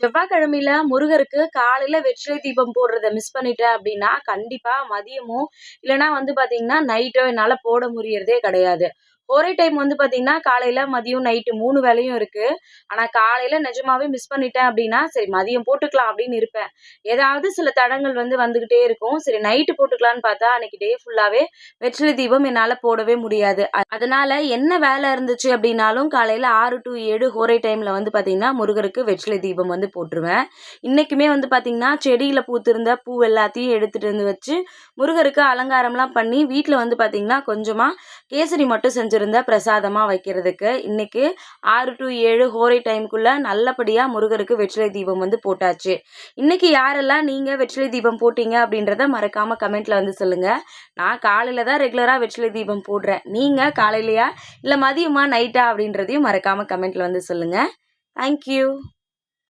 செவ்வாய்க்கிழமையில முருகருக்கு காலையில வெற்றிலை தீபம் போடுறத மிஸ் பண்ணிட்டேன் அப்படின்னா, கண்டிப்பா மதியமோ, இல்லன்னா வந்து பார்த்தீங்கன்னா, நைட்டோ என்னால போட முடியறதே கிடையாது. ஒரே டைம் வந்து பார்த்தீங்கன்னா, காலையில, மதியம், நைட்டு 3 வேளையும் இருக்கு. ஆனா காலையில நிஜமாவே மிஸ் பண்ணிட்டேன் அப்படின்னா, சரி மதியம் போட்டுக்கலாம் அப்படின்னு இருப்பேன். ஏதாவது சில தடங்கல் வந்து வந்துகிட்டே இருக்கும். சரி நைட்டு போட்டுக்கலான்னு பார்த்தா, அன்னைக்கு டே ஃபுல்லாவே வெற்றிலை தீபம் என்னால போடவே முடியாது. அதனால என்ன வேலை இருந்துச்சு அப்படின்னாலும், காலையில 6 டூ 7 ஹோரை டைம்ல வந்து பார்த்தீங்கன்னா, முருகருக்கு வெற்றிலை தீபம் வந்து போட்டுருவேன். இன்னைக்குமே வந்து பார்த்தீங்கன்னா, செடியில பூத்திருந்த பூ எல்லாத்தையும் எடுத்துட்டு வந்து வச்சு, முருகருக்கு அலங்காரம்லாம் பண்ணி, வீட்ல வந்து பார்த்தீங்கன்னா, கொஞ்சமா கேசரி மட்டும் செஞ்சிருந்தேன் பிரசாதமா வைக்கிறதுக்கு. இன்னைக்கு 6 டூ 7 ஹோரை டைம்க்குள்ள நல்லபடியா முருகருக்கு வெற்றிலை தீபம் வந்து போட்டாச்சு. இன்னைக்கு யாரெல்லாம் நீங்க வெற்றிலை தீபம் போட்டீங்க அப்படின்றத மறக்காம கமெண்ட்ல வந்து சொல்லுங்க. நான் காலையில தான் ரெகுலரா வெற்றிலை தீபம் போடுறேன். நீங்க காலையிலயா? இல்ல மதியமா? நைட்டா? அப்படின்றதையும் மறக்காம கமெண்ட்ல வந்து சொல்லுங்க. Thank you.